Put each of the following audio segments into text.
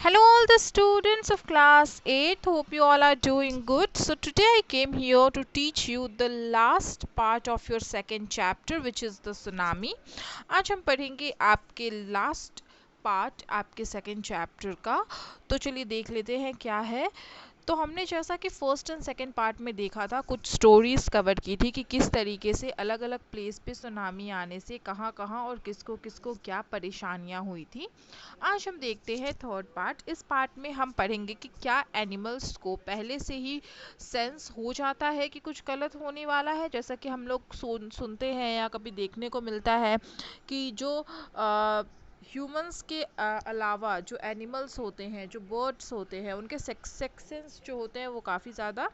Hello, all the students of class 8. Hope you all are doing good. So, today I came here to teach you the last part of your second chapter, which is the tsunami. आज हम पढ़ेंगे आपके last part आपके second chapter का। तो चलिए देख लेते हैं क्या है। तो हमने जैसा कि फर्स्ट एंड सेकंड पार्ट में देखा था, कुछ स्टोरीज कवर की थी कि किस तरीके से अलग अलग प्लेस पे सुनामी आने से कहाँ कहाँ और किसको किसको क्या परेशानियाँ हुई थी। आज हम देखते हैं थर्ड पार्ट। इस पार्ट में हम पढ़ेंगे कि क्या एनिमल्स को पहले से ही सेंस हो जाता है कि कुछ गलत होने वाला है, जैसा कि हम लोग सुनते हैं या कभी देखने को मिलता है कि जो ह्यूमंस के अलावा जो एनिमल्स होते हैं, जो बर्ड्स होते हैं, उनके सेंस जो होते हैं वो काफ़ी ज़्यादा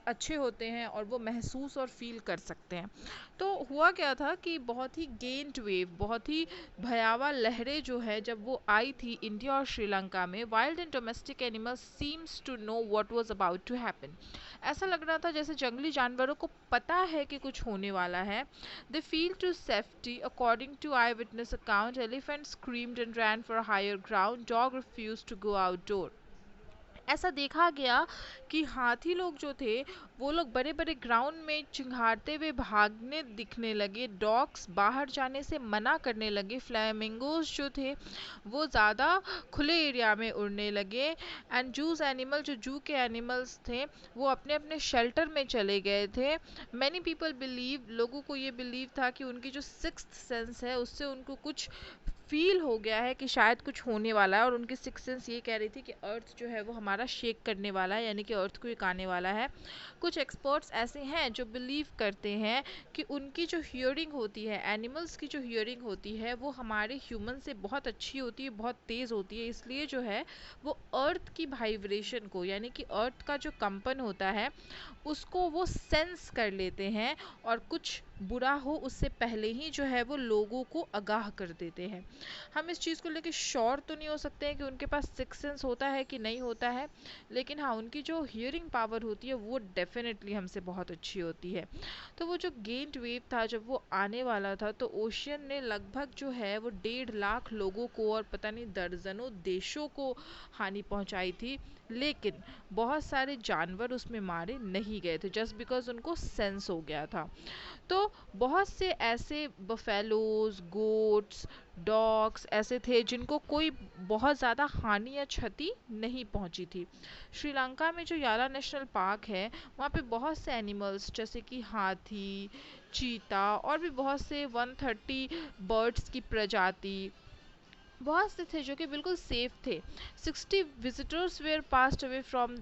अच्छे होते हैं और वो महसूस और फील कर सकते हैं। तो हुआ क्या था कि बहुत ही गेंट वेव, बहुत ही भयावह लहरें जो है जब वो आई थी इंडिया और श्रीलंका में, wild and domestic animals seems to know what was about to happen. ऐसा लग रहा था जैसे जंगली जानवरों को पता है कि कुछ होने वाला है। They feel to safety according to eyewitness account, elephant screamed and ran for higher ground, dog refuse to go outdoor. ऐसा देखा गया कि हाथी लोग जो थे वो लोग बड़े बड़े ग्राउंड में चिंघाड़ते हुए भागने दिखने लगे, डॉग्स बाहर जाने से मना करने लगे, फ्लैमिंगोज जो थे वो ज़्यादा खुले एरिया में उड़ने लगे, एंड जूस एनिमल जो जू के एनिमल्स थे वो अपने अपने शेल्टर में चले गए थे। मैनी पीपल बिलीव, लोगों को ये बिलीव था कि उनकी जो सिक्स्थ सेंस है उससे उनको कुछ फील हो गया है कि शायद कुछ होने वाला है, और उनकी सिक्स सेंस ये कह रही थी कि अर्थ जो है वो हमारा शेक करने वाला है, यानी कि अर्थ को एक आने वाला है। कुछ एक्सपर्ट्स ऐसे हैं जो बिलीव करते हैं कि उनकी जो हियरिंग होती है, एनिमल्स की जो हियरिंग होती है वो हमारे ह्यूमन से बहुत अच्छी होती है, बहुत तेज़ होती है, इसलिए जो है वो अर्थ की वाइब्रेशन को, यानी कि अर्थ का जो कंपन होता है उसको वो सेंस कर लेते हैं, और कुछ बुरा हो उससे पहले ही जो है वो लोगों को आगाह कर देते हैं। हम इस चीज़ को लेकर श्योर तो नहीं हो सकते हैं कि उनके पास सिक्स सेंस होता है कि नहीं होता है, लेकिन हाँ उनकी जो हियरिंग पावर होती है वो डेफिनेटली हमसे बहुत अच्छी होती है। तो वो जो गेंट वेव था जब वो आने वाला था, तो ओशियन ने लगभग जो है वो 1.5 लाख लोगों को और पता नहीं दर्जनों देशों को हानि पहुंचाई थी, लेकिन बहुत सारे जानवर उसमें मारे नहीं गए थे, जस्ट बिकॉज उनको सेंस हो गया था। तो बहुत से ऐसे बफेलोज, गोट्स, डॉग्स ऐसे थे जिनको कोई बहुत ज़्यादा हानि या क्षति नहीं पहुंची थी। श्रीलंका में जो याला नेशनल पार्क है वहाँ पे बहुत से एनिमल्स जैसे कि हाथी, चीता और भी बहुत से 130 बर्ड्स की प्रजाति, बहुत से थे जो कि बिल्कुल सेफ थे। 60 visitors were passed away from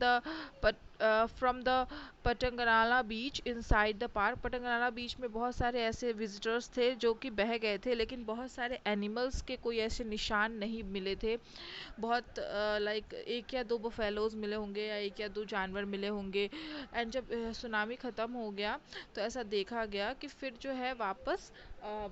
the Patangnala beach inside the park. Patangnala beach में बहुत सारे ऐसे विजिटर्स थे जो कि बह गए थे, लेकिन बहुत सारे एनिमल्स के कोई ऐसे निशान नहीं मिले थे। बहुत लाइक एक या दो बफेलोज मिले होंगे या एक या दो जानवर मिले होंगे। एंड जब सुनामी ख़त्म हो गया तो ऐसा देखा गया कि फिर जो है वापस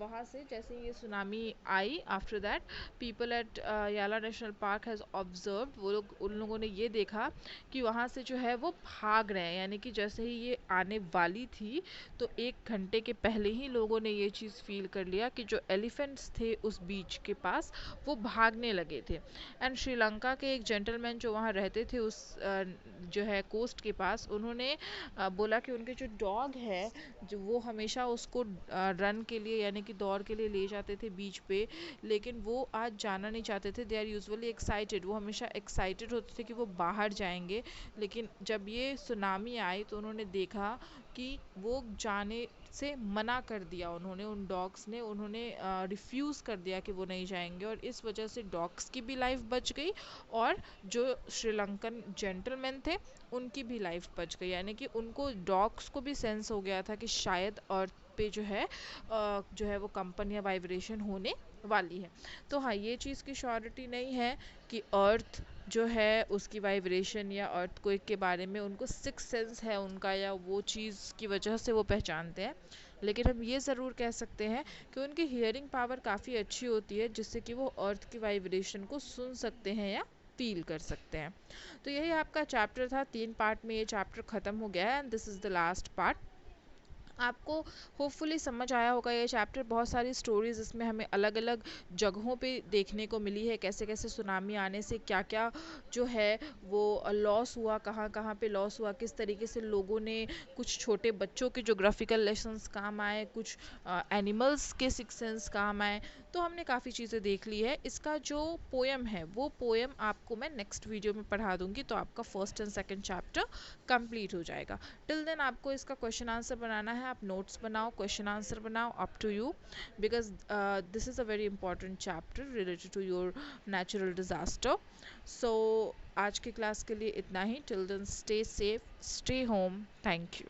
वहाँ से जैसे ये tsunami I, after that people at याला नेशनल पार्क हैज़ ऑब्जर्व, वो लोग उन लोगों ने ये देखा कि वहाँ से जो है वो भाग रहे हैं, यानी कि जैसे ही ये आने वाली थी तो 1 घंटे के पहले ही लोगों ने ये चीज़ फील कर लिया कि जो एलिफेंट्स थे उस बीच के पास वो भागने लगे थे। एंड श्रीलंका के एक जेंटलमैन जो वहाँ रहते थे उस जो है कोस्ट के पास, उन्होंने बोला कि उनके जो डॉग है जो वो हमेशा उसको रन के लिए यानी कि दौड़ के लिए ले जाते थे बीच पे, लेकिन वो आज जाना नहीं चाहते थे। दे आर यूजुअली एक्साइटेड, वो हमेशा एक्साइटेड होते थे कि वो बाहर जाएंगे, लेकिन जब ये सुनामी आई तो उन्होंने देखा कि वो जाने से मना कर दिया, उन्होंने उन डॉग्स ने उन्होंने रिफ्यूज़ कर दिया कि वो नहीं जाएंगे, और इस वजह से डॉग्स की भी लाइफ बच गई और जो श्रीलंकन जेंटलमैन थे उनकी भी लाइफ बच गई, यानी कि उनको डॉग्स को भी सेंस हो गया था कि शायद अर्थ पे जो है वो कंपन या वाइब्रेशन होने वाली है। तो हाँ ये चीज़ की श्योरिटी नहीं है कि अर्थ जो है उसकी वाइब्रेशन या अर्थक्वेक के बारे में उनको सिक्स सेंस है उनका, या वो चीज़ की वजह से वो पहचानते हैं, लेकिन हम ये ज़रूर कह सकते हैं कि उनकी हियरिंग पावर काफ़ी अच्छी होती है जिससे कि वो अर्थ की वाइब्रेशन को सुन सकते हैं या फील कर सकते हैं। तो यही आपका चैप्टर था, 3 पार्ट में ये चैप्टर ख़त्म हो गया है and this is the last part. आपको होपफुली समझ आया होगा ये चैप्टर। बहुत सारी स्टोरीज इसमें हमें अलग अलग जगहों पे देखने को मिली है, कैसे कैसे सुनामी आने से क्या क्या जो है वो लॉस हुआ, कहाँ कहाँ पे लॉस हुआ, किस तरीके से लोगों ने, कुछ छोटे बच्चों के जोग्राफिकल लेसन्स काम आए, कुछ एनिमल्स के सिक्स सेंस काम आए। तो हमने काफ़ी चीज़ें देख ली है। इसका जो पोएम है वो पोएम आपको मैं नेक्स्ट वीडियो में पढ़ा दूंगी, तो आपका first and second chapter complete हो जाएगा। टिल देन आपको इसका क्वेश्चन आंसर बनाना है, आप नोट्स बनाओ, क्वेश्चन आंसर बनाओ, up to you, because this is a very important chapter related to your natural disaster. So आज की क्लास के लिए इतना ही। Till then stay safe, stay home, thank you.